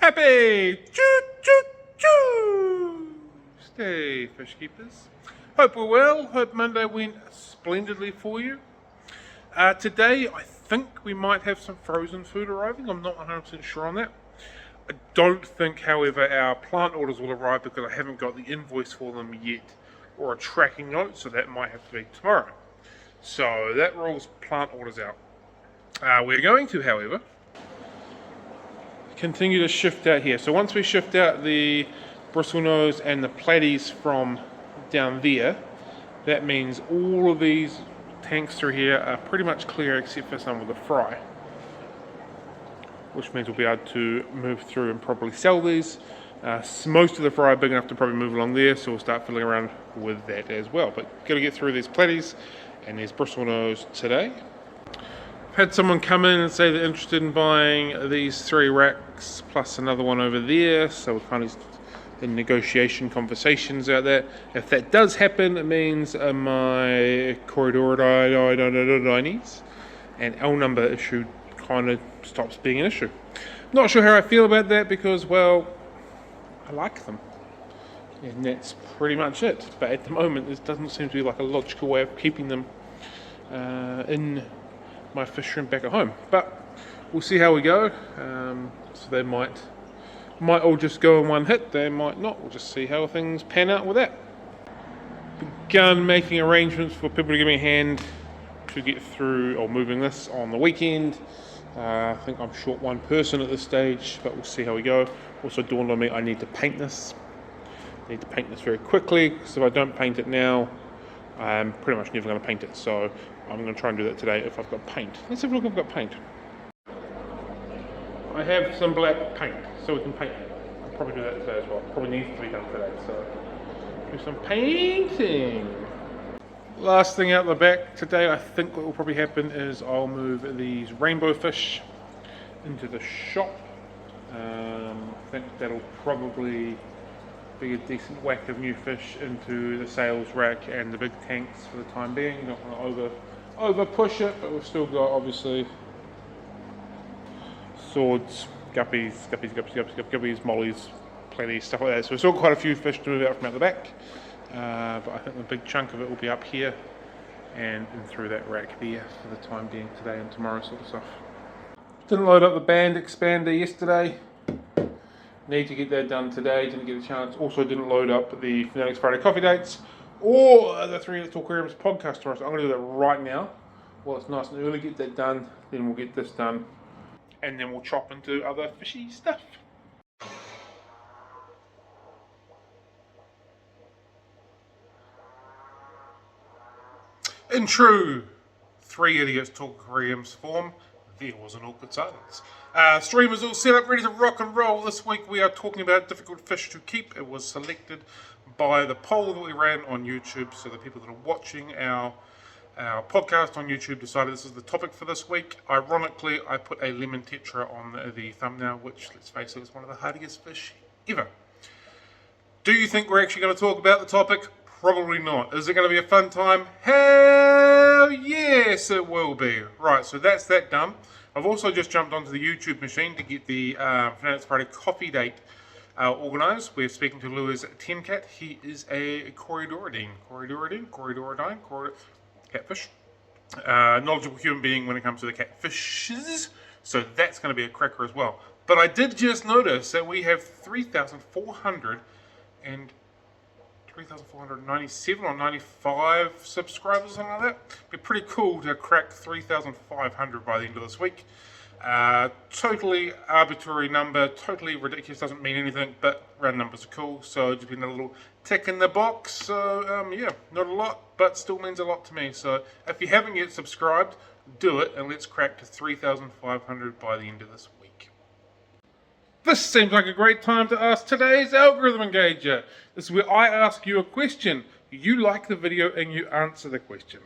Happy Tuesday, fish keepers. Hope we're well. Hope Monday went splendidly for you. Today, I think we might have some frozen food arriving. I'm not 100% sure on that. I don't think, however, our plant orders will arrive because I haven't got the invoice for them yet or a tracking note, so that might have to be tomorrow. So that rules plant orders out. We're going to, however, continue to shift out here. So once we shift out the bristlenose and the platies from down there, that means all of these tanks through here are pretty much clear except for some of the fry, which means we'll be able to move through and probably sell these. Most of the fry are big enough to probably move along there, so we'll start fiddling around with that as well. But got to get through these platies and these bristlenose today. I've had someone come in and say they're interested in buying these 3 racks plus another one over there, so we're kind of in negotiation conversations out there. If that does happen, it means my corridorinis and L number issue kind of stops being an issue. Not sure how I feel about that because, well, I like them. And that's pretty much it. But at the moment, this doesn't seem to be like a logical way of keeping them in my fish room back at home. But we'll see how we go. So they might all just go in one hit. They might not. We'll just see how things pan out with that. Begun making arrangements for people to give me a hand to get through or moving this on the weekend. I think I'm short one person at this stage, but we'll see how we go. Also dawned on me I need to paint this. I need to paint this very quickly, because if I don't paint it now, I'm pretty much never going to paint it. So I'm going to try and do that today if I've got paint. Let's have a look if I've got paint. I have some black paint, so we can paint it. I'll probably do that today as well. Probably needs to be done today, so do some painting. Last thing out the back today, I think what will probably happen is I'll move these rainbow fish into the shop. I think that'll probably be a decent whack of new fish into the sales rack and the big tanks for the time being. Not going to over push it, but we've still got obviously swords, guppies, mollies, plenty stuff like that. So we've still got quite a few fish to move out from out the back. But I think the big chunk of it will be up here and in through that rack there for the time being today and tomorrow sort of stuff. Didn't load up the band expander yesterday. Need to get that done today, didn't get a chance. Also didn't load up the Fanatics Friday coffee dates or the 3 Little Aquariums podcast tomorrow. So I'm going to do that right now while it's nice and early, get that done. Then we'll get this done and then we'll chop into other fishy stuff. In true 3 Idiots Talk Aquariums form, there was an awkward silence. Stream is all set up, ready to rock and roll. This week we are talking about difficult fish to keep. It was selected by the poll that we ran on YouTube, so the people that are watching our podcast on YouTube decided this is the topic for this week. Ironically, I put a lemon tetra on the thumbnail, which, let's face it, is one of the hardiest fish ever. Do you think we're actually going to talk about the topic? Probably not. Is it going to be a fun time? Hell yes, it will be. Right, so that's that done. I've also just jumped onto the YouTube machine to get the Fanatics Friday coffee date organised. We're speaking to Lewis Tencat. He is a corridorian catfish. Knowledgeable human being when it comes to the catfishes. So that's going to be a cracker as well. But I did just notice that we have 3,497 or 95 subscribers or something like that. It'd be pretty cool to crack 3,500 by the end of this week. Totally arbitrary number, totally ridiculous, doesn't mean anything, but round numbers are cool, so just been a little tick in the box. So yeah, not a lot, but still means a lot to me. So if you haven't yet subscribed, do it, and let's crack to 3,500 by the end of this week. This seems like a great time to ask today's algorithm engager. This is where I ask you a question. You like the video and you answer the question.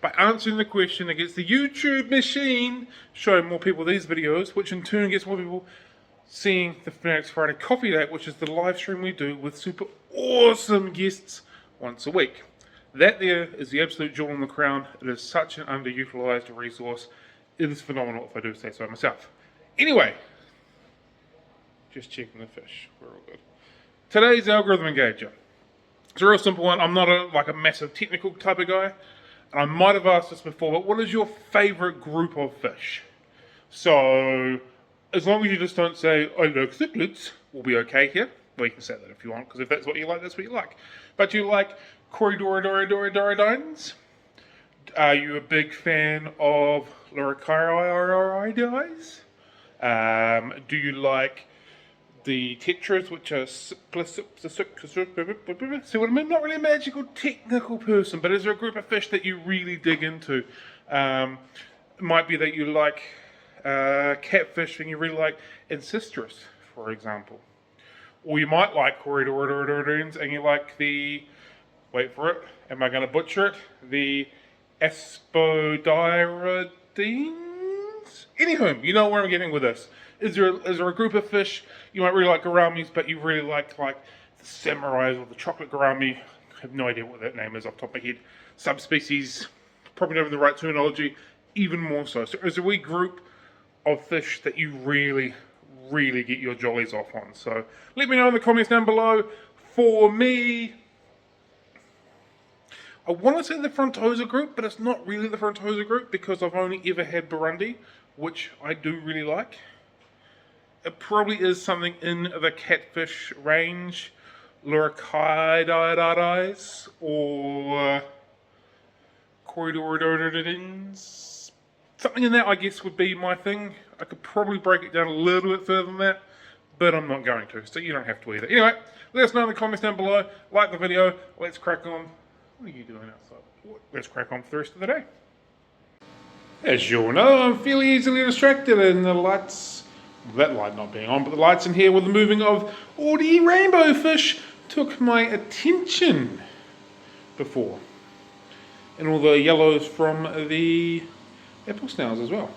By answering the question, it gets the YouTube machine showing more people these videos, which in turn gets more people seeing the Fanatics Friday Coffee Date, which is the live stream we do with super awesome guests once a week. That there is the absolute jewel in the crown. It is such an underutilized resource. It is phenomenal if I do say so myself. Anyway, Just checking the fish. We're all good. Today's algorithm engager. It's a real simple one. I'm not like a massive technical type of guy. And I might have asked this before, but what is your favorite group of fish? So, as long as you just don't say, I like cichlids, we'll be okay here. Well, you can say that if you want, because if that's what you like, that's what you like. But you like Corydoridines? Are you a big fan of Loricariides? Do you like the tetras, which are see what I mean? Not really a magical technical person, but is there a group of fish that you really dig into? It might be that you like catfish and you really like Ancestris, for example. Or you might like Corydoridines and you like the, wait for it, am I going to butcher it? The Aspodyridines? Anywho, you know where I'm getting with this. Is there a group of fish you might really like gouramis, but you really like the samurais or the chocolate gourami? I have no idea what that name is off the top of my head. Subspecies, probably not even the right terminology, even more so. So is there a wee group of fish that you really get your jollies off on? So let me know in the comments down below. For me, I want to say the Frontosa group, but it's not really the Frontosa group because I've only ever had Burundi, which I do really like. It probably is something in the catfish range, Loricariides or Corydoridines. Something in that, I guess, would be my thing. I could probably break it down a little bit further than that, but I'm not going to, so you don't have to either. Anyway, let us know in the comments down below. Like the video. Let's crack on. What are you doing outside? Let's crack on for the rest of the day. As you all know, I'm fairly easily distracted, and the lights, that light not being on, but the lights in here with the moving of all the rainbow fish took my attention before. And all the yellows from the apple snails as well.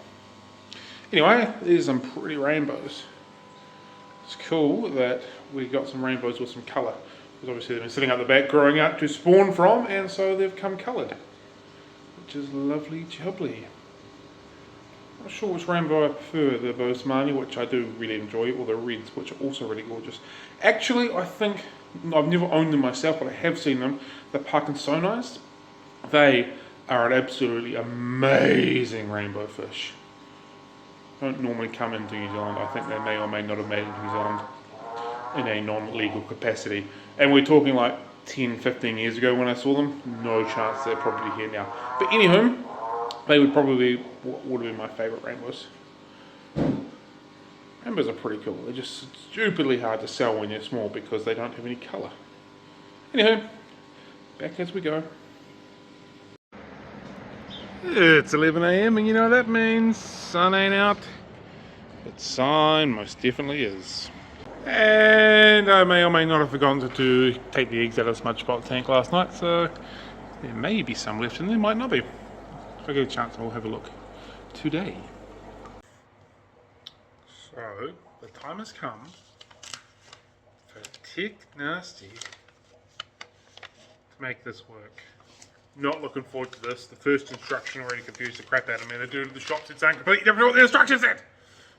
Anyway, there's some pretty rainbows. It's cool that we got some rainbows with some colour. Because obviously they've been sitting out the back growing out to spawn from, and so they've come coloured. Which is lovely jubbly. Not sure which rainbow I prefer, the Bosemani, which I do really enjoy, or the reds, which are also really gorgeous. Actually, I think, I've never owned them myself, but I have seen them, the Parkinsonized. They are an absolutely amazing rainbow fish. Don't normally come into New Zealand. I think they may or may not have made it into New Zealand in a non-legal capacity. And we're talking like 10, 15 years ago when I saw them. No chance they're probably here now. But anywho, they would probably would have been my favourite rainbows. Rainbows are pretty cool. They're just stupidly hard to sell when you're small because they don't have any colour. Anywho, back as we go. It's 11 AM and you know what that means. Sun ain't out. But sun most definitely is. And I may or may not have forgotten to take the eggs out of the smudge pot tank last night, so there may be some left and there might not be. If I get a chance, I'll have a look today. So, the time has come for Tech Nasty to make this work. Not looking forward to this. The first instruction already confused the crap out of me. The dude at the shop said something completely different to what the instructions said.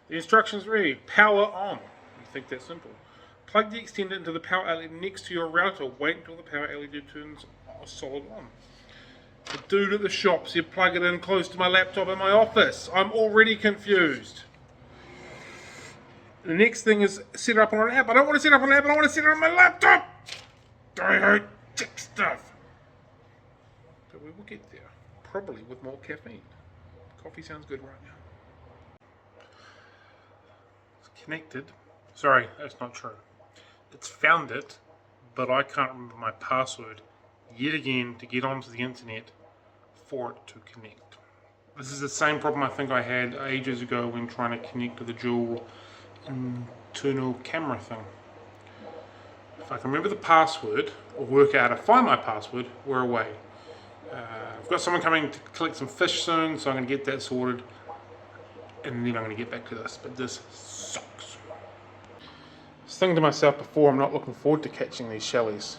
The instructions read, power on. You think that's simple. Plug the extender into the power outlet next to your router. Wait until the power LED turns solid on. The dude at the shop said plug it in close to my laptop in my office. I'm already confused. The next thing is set it up on an app. I don't want to set it up on an app. I want to set it on my laptop. I hate tech stuff. But we will get there. Probably with more caffeine. Coffee sounds good right now. It's connected. Sorry, that's not true. It's found it, but I can't remember my password yet again to get onto the internet for it to connect. This is the same problem I think I had ages ago when trying to connect to the dual internal camera thing. If I can remember the password or work out how to find my password, we're away. I've got someone coming to collect some fish soon, so I'm going to get that sorted and then I'm going to get back to this, but this sucks. I was thinking to myself before, I'm not looking forward to catching these shellies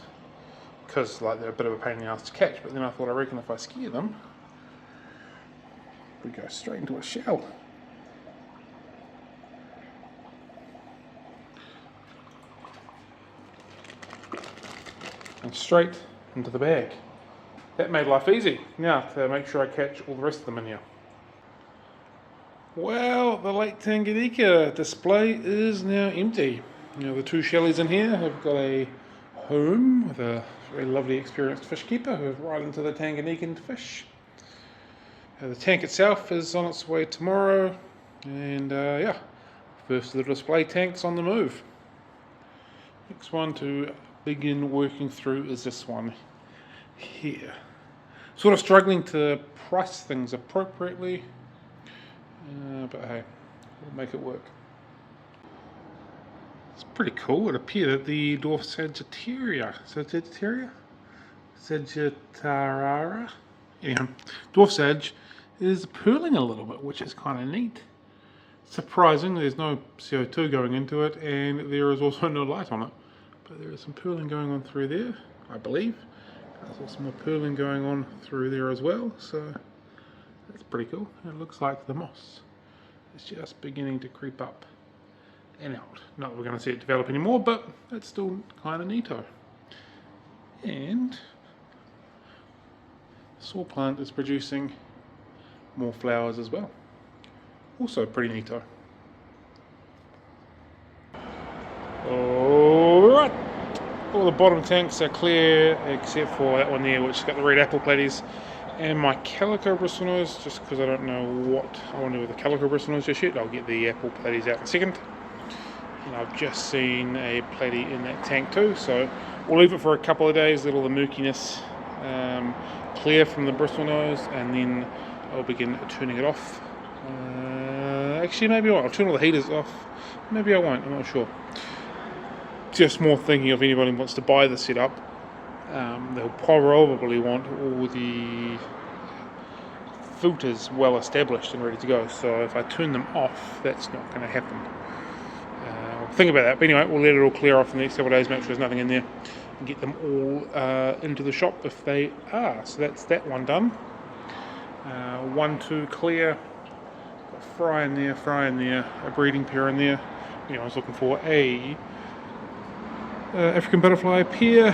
because like they're a bit of a pain in the ass to catch, but then I thought I reckon if I scare them we go straight into a shell. and straight into the bag. That made life easy. Now to make sure I catch all the rest of them in here. Well, the Lake Tanganyika display is now empty. Now the two shellies in here have got a home with a very lovely experienced fish keeper who's right into the Tanganyikan to fish. The tank itself is on its way tomorrow, and yeah, first of the display tanks on the move. Next one to begin working through is this one here. Sort of struggling to price things appropriately, but hey, we'll make it work. It's pretty cool. It appeared that the dwarf Sagittara, anyhow, dwarf Sag is purling a little bit, which is kind of neat. Surprising, there's no CO2 going into it, and there is also no light on it. But there is some purling going on through there, I believe. There's also more purling going on through there as well, so that's pretty cool. It looks like the moss is just beginning to creep up and out. Not that we're going to see it develop anymore, but it's still kind of neato. And the saw plant is producing more flowers as well. Also pretty neato. Alright, all the bottom tanks are clear except for that one there which has got the red apple platies and my calico bristlenose, just because I don't know what I want to do with the calico bristlenose just yet. I'll get the apple platies out in a second. And I've just seen a platy in that tank too, so we'll leave it for a couple of days, let all the murkiness clear from the bristlenose, and then I'll begin turning it off. Actually, maybe I won't. I'll turn all the heaters off. Maybe I won't, I'm not sure. Just more thinking if anybody wants to buy the setup, they'll probably want all the filters well established and ready to go. So if I turn them off, that's not going to happen. Think about that. But anyway, we'll let it all clear off in the next couple of days, make sure there's nothing in there, and get them all into the shop if they are. So that's that one done. 1, 2 clear. Got fry in there, a breeding pair in there. You know, I was looking for a African butterfly pair.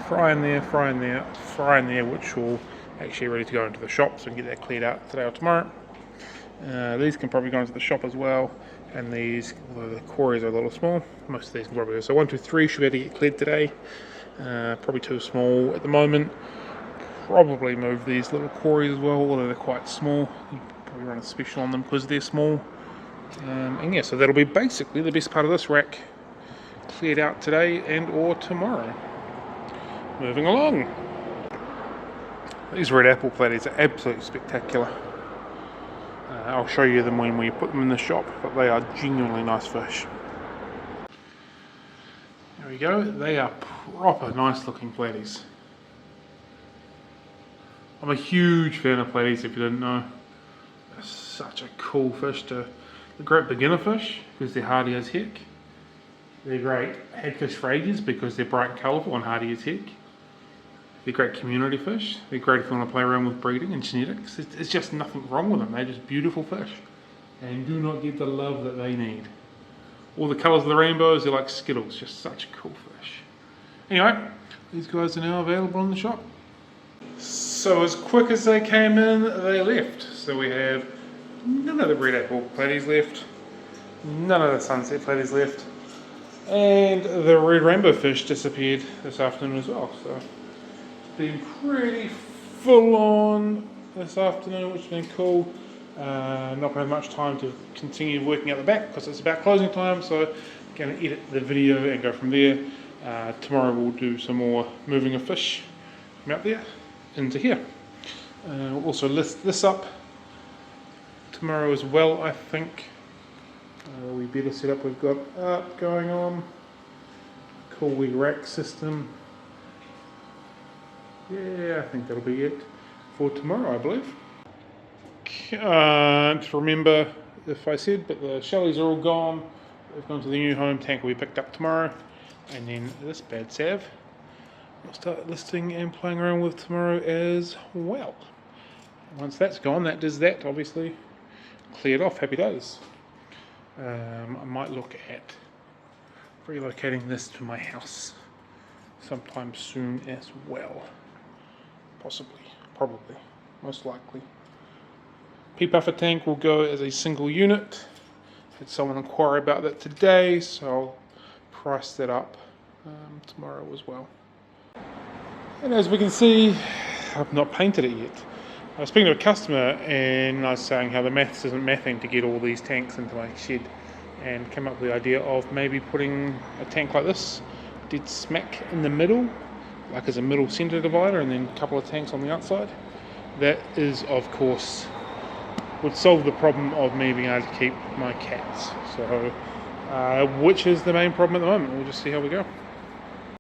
Fry in there, which will actually ready to go into the shop, so we can get that cleared out today or tomorrow. These can probably go into the shop as well, and these, although the quarries are a little small, most of these can probably go. So 1, 2, 3 should be able to get cleared today. Probably too small at the moment. Probably move these little quarries as well, although they're quite small. You probably run a special on them because they're small. And yeah, so that'll be basically the best part of this rack cleared out today and or tomorrow. Moving along. These red apple platies are absolutely spectacular. I'll show you them when we put them in the shop, but they are genuinely nice fish. There we go, they are proper nice looking platies. I'm a huge fan of platies, if you didn't know. They're such a cool fish. They're great beginner fish because they're hardy as heck. They're great headfish for ages because they're bright and colourful and hardy as heck. They're great community fish. They're great if you want to play around with breeding and genetics. It's just nothing wrong with them. They're just beautiful fish and do not get the love that they need. All the colours of the rainbows, they're like Skittles. Just such a cool fish. Anyway, these guys are now available in the shop. So as quick as they came in, they left. So we have none of the red apple platies left, none of the sunset platies left, and the red rainbow fish disappeared this afternoon as well. So it's been pretty full on this afternoon, which has been cool. Not going to have much time to continue working out the back because it's about closing time, so I'm going to edit the video and go from there. Tomorrow we'll do some more moving of fish from out there into here. We'll also list this up tomorrow as well, I think. We better set up, we've got art going on. Cool wee rack system. Yeah, I think that'll be it for tomorrow, I believe. Can't remember if I said, but the shellies are all gone. They've gone to the new home. Tank will be picked up tomorrow. And then this bad sav I'll start listing and playing around with tomorrow as well. Once that's gone, that does that, obviously. Cleared off, happy days. I might look at relocating this to my house sometime soon as well. Possibly, probably, most likely. Pea puffer tank will go as a single unit. Had someone inquire about that today, so I'll price that up tomorrow as well. And as we can see, I've not painted it yet. I was speaking to a customer and I was saying how the maths isn't mathing to get all these tanks into my shed, and came up with the idea of maybe putting a tank like this dead smack in the middle, like as a middle center divider, and then a couple of tanks on the outside. That is, of course, would solve the problem of me being able to keep my cats. So which is the main problem at the moment. We'll just see how we go.